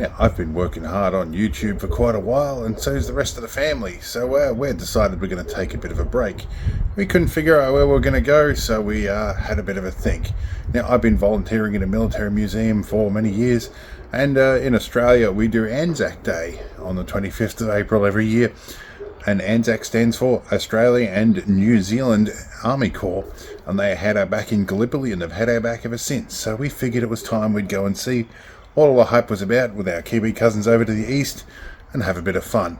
Now, I've been working hard on YouTube for quite a while, and so's the rest of the family, so we decided we're going to take a bit of a break. We couldn't figure out where we were going to go, so we had a bit of a think. Now, I've been volunteering in a military museum for many years, and in Australia we do Anzac Day on the 25th of April every year. And ANZAC stands for Australia and New Zealand Army Corps, and they had our back in Gallipoli and they've had our back ever since. So we figured it was time we'd go and see what all the hype was about with our Kiwi cousins over to the east and have a bit of fun.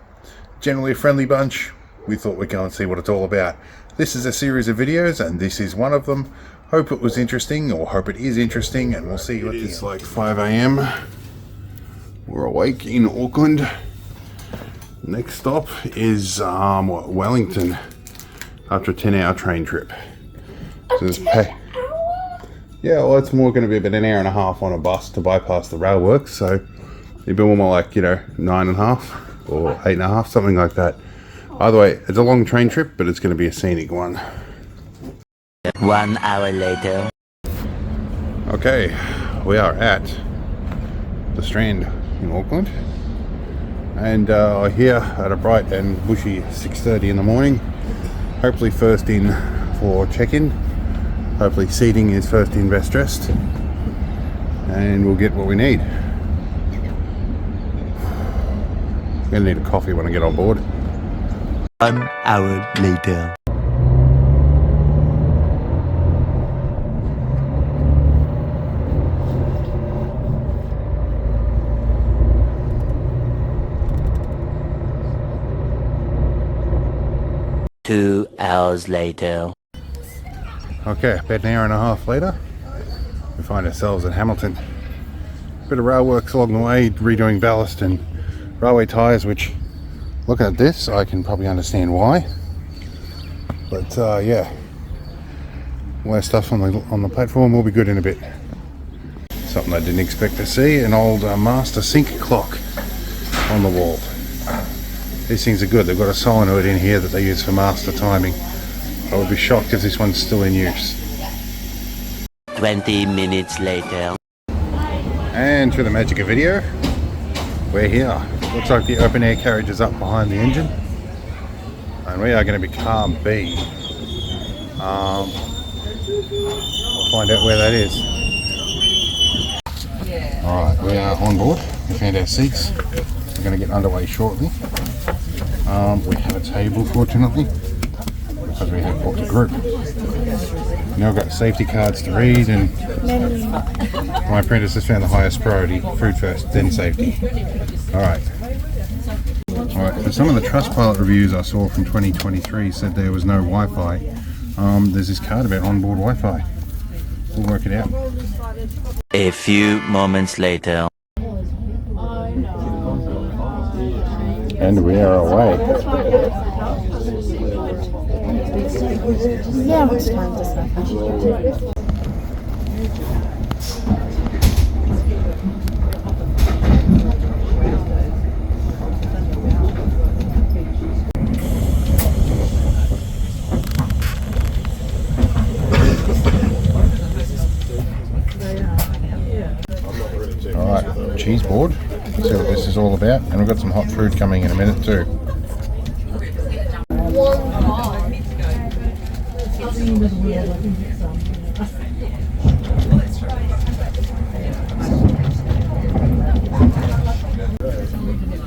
Generally a friendly bunch, we thought we'd go and see what it's all about. This is a series of videos and this is one of them. Hope it was interesting, or hope it is interesting, and we'll see what it is. Like 5 a.m. We're awake in Auckland. Next stop is Wellington after a 10-hour train trip. So yeah, well, it's more going to be about an hour and a half on a bus to bypass the rail works, so it'll be more like, 9.5 or 8.5, something like that. Either way, it's a long train trip, but it's going to be a scenic one. 1 hour later. Okay, we are at the Strand in Auckland. And here at a bright and bushy 6:30 in the morning. Hopefully first in for check-in. Hopefully seating is first in, best dressed. And we'll get what we need. I'm gonna need a coffee when I get on board. 1 hour later. Two hours later. Okay, about an hour and a half later, we find ourselves at Hamilton. Bit of rail works along the way, redoing ballast and railway tyres, which, looking at this, I can probably understand why. But yeah, all that stuff on the platform will be good in a bit. Something I didn't expect to see, an old master sync clock on the wall. These things are good. They've got a solenoid in here that they use for master timing. I would be shocked if this one's still in use. 20 minutes later. And through the magic of video, we're here. Looks like the open air carriage is up behind the engine. And we are going to be car B. We'll find out where that is. Alright, we are on board. We found our seats. We're going to get underway shortly. We have a table, fortunately, because we have booked a group. Now I've got safety cards to read, and my apprentice has found the highest priority: food first, then safety. Alright, so some of the Trustpilot reviews I saw from 2023 said there was no Wi-Fi. There's this card about onboard Wi-Fi. We'll work it out. A few moments later. And we are away. Yeah, it's time to start. Alright, cheese board. See what this is all about, and we've got some hot food coming in a minute too.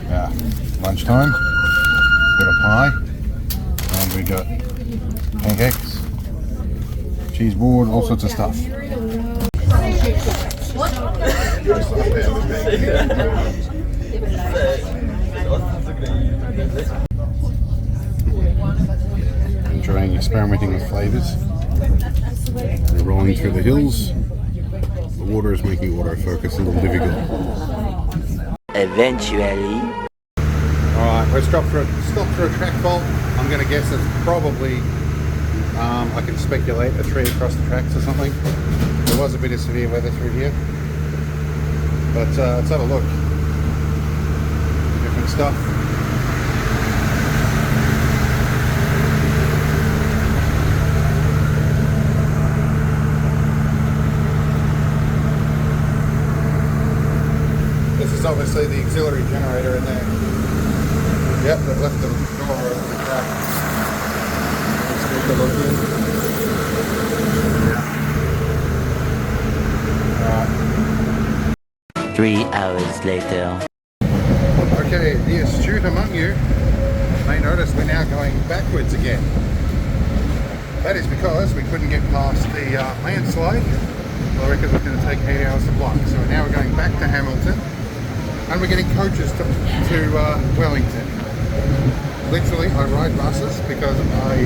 Yeah, lunchtime, got a pie, and we got pancakes, cheese board, all sorts of stuff. Enjoying experimenting with flavours. We're rolling through the hills. The water is making autofocus a little difficult. Eventually. Alright, we're stopped for a track fault. I'm going to guess it's probably, I can speculate, a tree across the tracks or something. There was a bit of severe weather through here. But let's have a look. Different stuff. is obviously the auxiliary generator in there. Yep, they've left the door open the crack. Let's take a look in. Yeah. 3 hours later. Okay, the astute among you may notice we're now going backwards again. That is because we couldn't get past the landslide. I reckon it's going to take 8 hours to block. So now we're going back to Hamilton, and we're getting coaches to Wellington. Literally, I ride buses because I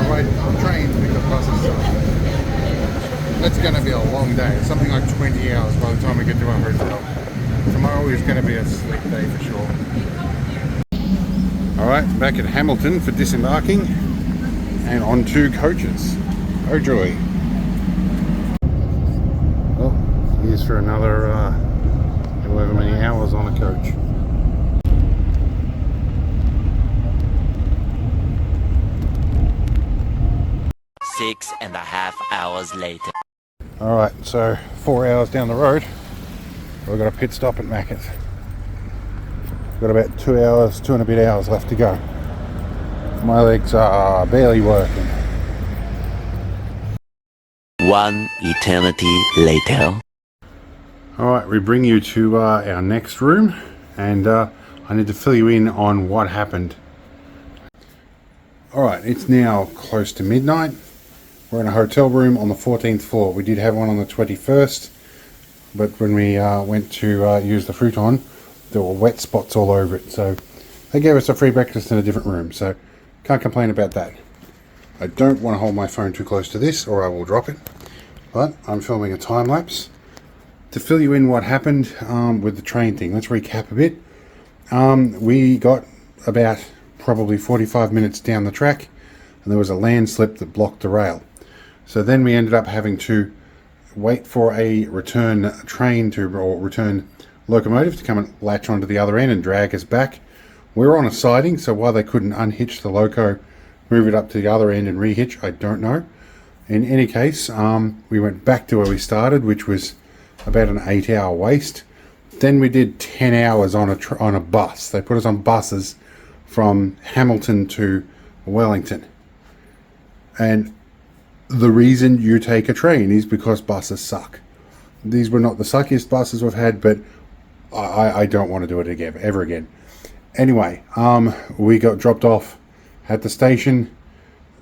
ride trains because buses suck. It's going to be a long day. It's something like 20 hours by the time we get to our hotel. Tomorrow is going to be a sleep day for sure. Alright, back at Hamilton for disembarking and on 2 coaches. Oh joy. Well, here's for another however many hours on a coach. Six and a half hours later. Alright, so 4 hours down the road, we've got a pit stop at Macca's. Got about 2 hours, 2 and a bit hours left to go. My legs are barely working. 1 eternity later. Alright, we bring you to our next room, and I need to fill you in on what happened. Alright, it's now close to midnight. We're in a hotel room on the 14th floor. We did have one on the 21st, but when we went to use the futon, there were wet spots all over it. So they gave us a free breakfast in a different room, so can't complain about that. I don't want to hold my phone too close to this or I will drop it, but I'm filming a time lapse to fill you in what happened with the train thing. Let's recap a bit. We got about probably 45 minutes down the track and there was a landslip that blocked the rail. So then we ended up having to wait for a return train or return locomotive to come and latch onto the other end and drag us back. We were on a siding, so why they couldn't unhitch the loco, move it up to the other end and rehitch, I don't know. In any case, we went back to where we started, which was about an 8-hour waste. Then we did 10 hours on a bus. They put us on buses from Hamilton to Wellington. And the reason you take a train is because buses suck. These were not the suckiest buses we've had, but I don't want to do it again, ever again. Anyway, we got dropped off at the station.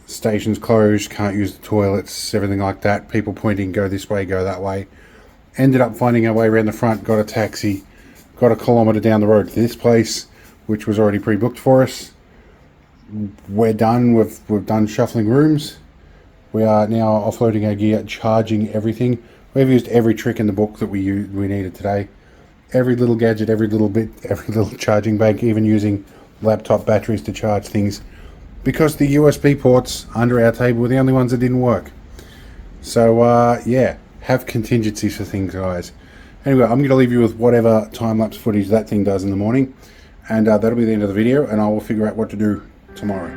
Station's closed, can't use the toilets, everything like that. People pointing, go this way, go that way. Ended up finding our way around the front, got a taxi, got a kilometre down the road to this place, which was already pre-booked for us. We're done, we've done shuffling rooms. We are now offloading our gear, charging everything. We've used every trick in the book that we needed today. Every little gadget, every little bit, every little charging bank, even using laptop batteries to charge things. Because the USB ports under our table were the only ones that didn't work. So, yeah, have contingencies for things, guys. Anyway, I'm going to leave you with whatever time-lapse footage that thing does in the morning. And that'll be the end of the video, and I will figure out what to do tomorrow.